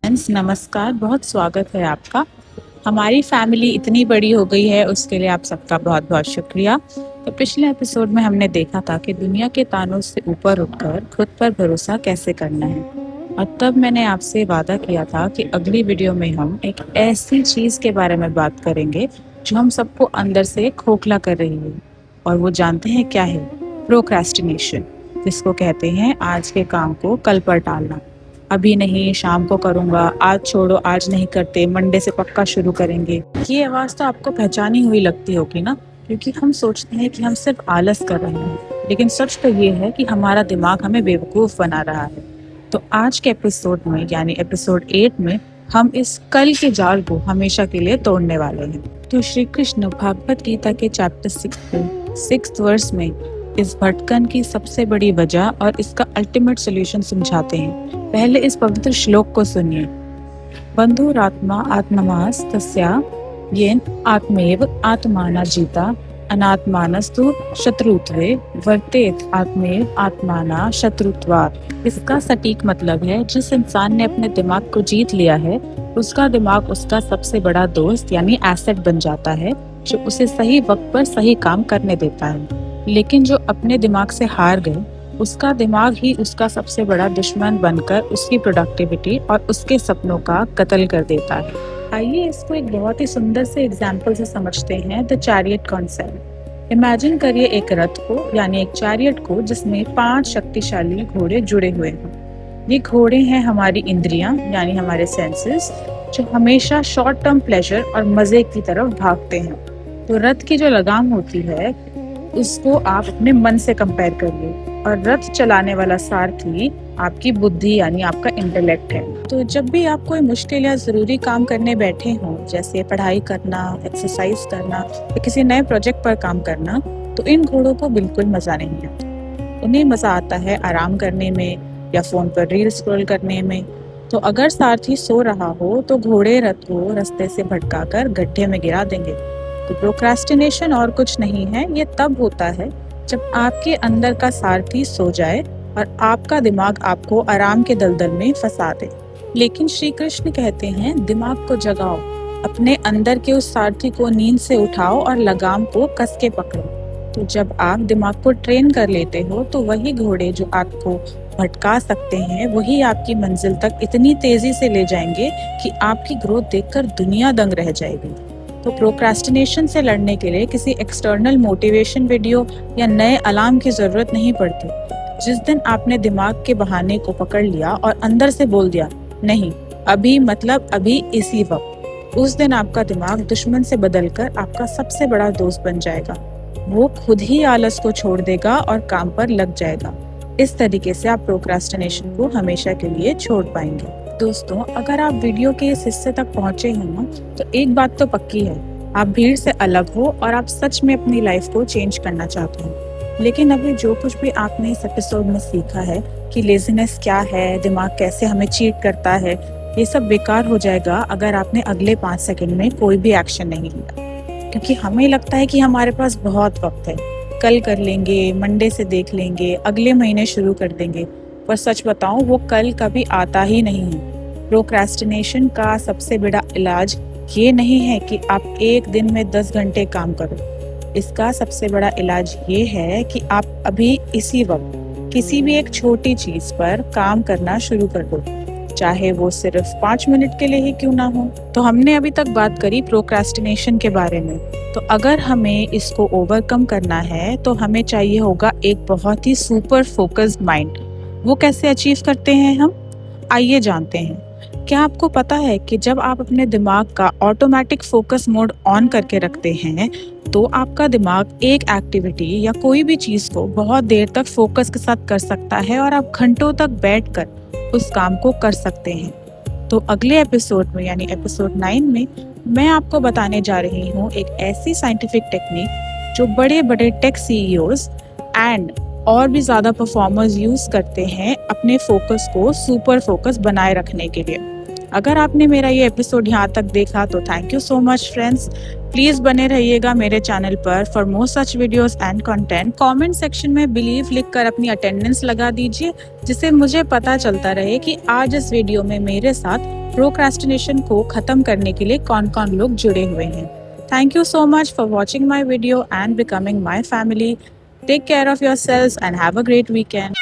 Friends नमस्कार, बहुत स्वागत है आपका। हमारी फैमिली इतनी बड़ी हो गई है, उसके लिए आप सबका बहुत बहुत शुक्रिया। तो पिछले एपिसोड में हमने देखा था कि दुनिया के तानों से ऊपर उठकर खुद पर भरोसा कैसे करना है। और तब मैंने आपसे वादा किया था कि अगली वीडियो में हम एक ऐसी चीज़ के बारे में बात करेंगे जो हम सबको अंदर से खोखला कर रही है। और वो जानते हैं क्या है? प्रोक्रेस्टिनेशन, जिसको कहते हैं आज के काम को कल पर टालना। अभी नहीं, शाम को करूंगा, आज छोड़ो, आज नहीं करते, मंडे से पक्का शुरू करेंगे। ये आवाज तो आपको पहचानी हुई लगती होगी ना, क्योंकि हम सोचते हैं कि हम सिर्फ आलस कर रहे हैं, लेकिन सच तो ये है कि हमारा दिमाग हमें बेवकूफ बना रहा है। तो आज के एपिसोड में यानी एपिसोड 8 में हम इस कल के जाल को हमेशा के लिए तोड़ने वाले हैं। तो श्री कृष्ण भागवत गीता के चैप्टर 6 वर्स में इस भटकन की सबसे बड़ी वजह और इसका अल्टीमेट सॉल्यूशन समझाते हैं। पहले इस पवित्र श्लोक को सुनिए। बंधुरात्मा आत्ममास तस्या येन आत्मेव आत्माना जीता अनात्मानस्तु शत्रुत्वे वर्तेत आत्मेव आत्माना शत्रुत्वात्। इसका सटीक मतलब है, जिस इंसान ने अपने दिमाग को जीत लिया है उसका दिमाग उसका सबसे बड़ा दोस्त यानी एसेट बन जाता है, जो उसे सही वक्त पर सही काम करने देता है। लेकिन जो अपने दिमाग से हार गए, उसका दिमाग ही उसका सबसे बड़ा दुश्मन बनकर उसकी प्रोडक्टिविटी और उसके सपनों का कत्ल कर देता है। आइए इसको एक बहुत ही सुंदर से एग्जाम्पल से समझते हैं, द चैरियट कॉन्सेप्ट। इमेजिन करिए एक रथ को यानी एक चैरियट को जिसमें 5 शक्तिशाली घोड़े जुड़े हुए हैं। ये घोड़े हैं हमारी इंद्रियां यानी हमारे सेंसेस, जो हमेशा शॉर्ट टर्म प्लेजर और मजे की तरफ भागते हैं। तो रथ की जो लगाम होती है उसको आप अपने मन से कंपेयर करिए, और रथ चलाने वाला सारथी आपकी बुद्धि यानी आपका इंटेलेक्ट है। तो जब भी आप कोई मुश्किल या जरूरी काम करने बैठे हों, जैसे पढ़ाई करना, एक्सरसाइज करना या किसी नए प्रोजेक्ट पर काम करना, तो इन घोड़ों को बिल्कुल मजा नहीं आता। उन्हें मजा आता है आराम करने में या फोन पर रील स्क्रॉल करने में। तो अगर सारथी सो रहा हो तो घोड़े रथ को रास्ते से भटकाकर गड्ढे में गिरा देंगे। तो प्रोक्रेस्टिनेशन और कुछ नहीं है, ये तब होता है जब आपके अंदर का सारथी सो जाए और आपका दिमाग आपको आराम के दलदल में फंसा दे। लेकिन श्री कृष्ण कहते हैं, दिमाग को जगाओ, अपने अंदर के उस सारथी को नींद से उठाओ और लगाम को कस के पकड़ो। तो जब आप दिमाग को ट्रेन कर लेते हो तो वही घोड़े जो आपको भटका सकते हैं, वही आपकी मंजिल तक इतनी तेजी से ले जाएंगे कि आपकी ग्रोथ देखकर दुनिया दंग रह जाएगी। तो प्रोक्रेस्टिनेशन से लड़ने के लिए किसी एक्सटर्नल मोटिवेशन वीडियो या नए अलार्म की जरूरत नहीं पड़ती। जिस दिन आपने दिमाग के बहाने को पकड़ लिया और अंदर से बोल दिया नहीं, अभी मतलब अभी इसी वक्त, उस दिन आपका दिमाग दुश्मन से बदलकर आपका सबसे बड़ा दोस्त बन जाएगा। वो खुद ही आलस को छोड़ देगा और काम पर लग जाएगा। इस तरीके से आप प्रोक्रेस्टिनेशन को हमेशा के लिए छोड़ पाएंगे। दोस्तों, अगर आप वीडियो के इस हिस्से तक पहुंचे हैं ना, तो एक बात तो पक्की है, आप भीड़ से अलग हो और आप सच में अपनी लाइफ को चेंज करना चाहते हो। लेकिन अभी जो कुछ भी आपने इस एपिसोड में सीखा है कि लेजीनेस क्या है, दिमाग कैसे हमें चीट करता है, ये सब बेकार हो जाएगा अगर आपने अगले 5 सेकंड में कोई भी एक्शन नहीं लिया। क्योंकि हमें लगता है कि हमारे पास बहुत वक्त है, कल कर लेंगे, मंडे से देख लेंगे, अगले महीने शुरू कर देंगे। पर सच बताऊं, वो कल कभी आता ही नहीं है। प्रोक्रेस्टिनेशन का सबसे बड़ा इलाज ये नहीं है कि आप एक दिन में 10 घंटे काम करो। इसका सबसे बड़ा इलाज ये है कि आप अभी इसी वक्त किसी भी एक छोटी चीज पर काम करना शुरू कर दो, चाहे वो सिर्फ 5 मिनट के लिए ही क्यों ना हो। तो हमने अभी तक बात करी प्रोक्रेस्टिनेशन के बारे में। तो अगर हमें इसको ओवरकम करना है तो हमें चाहिए होगा एक बहुत ही सुपर फोकस्ड माइंड। वो कैसे अचीव करते हैं हम? आइए जानते हैं। क्या आपको पता है कि जब आप अपने दिमाग का ऑटोमेटिक फोकस मोड ऑन करके रखते हैं तो आपका दिमाग एक एक्टिविटी या कोई भी चीज को बहुत देर तक फोकस के साथ कर सकता है और आप घंटों तक बैठकर उस काम को कर सकते हैं। तो अगले एपिसोड में यानी एपिसोड 9 में मैं आपको बताने जा रही हूँ एक ऐसी साइंटिफिक टेक्निक जो बड़े बड़े टेक सीईओज एंड और भी ज्यादा परफॉर्मर्स यूज करते हैं अपने फोकस को सुपर फोकस बनाए रखने के लिए। अगर आपने मेरा ये एपिसोड यहाँ तक देखा तो thank you so much friends. Please बने रहिएगा मेरे चैनल पर for more such videos and content. Comment section में बिलीव लिखकर अपनी अटेंडेंस लगा दीजिए, जिससे मुझे पता चलता रहे कि आज इस वीडियो में मेरे साथ प्रोक्रास्टिनेशन को खत्म करने के लिए कौन-कौन लोग जुड़े हुए हैं। Thank you so much for watching my video and becoming my family. Take care of yourselves and have a great weekend.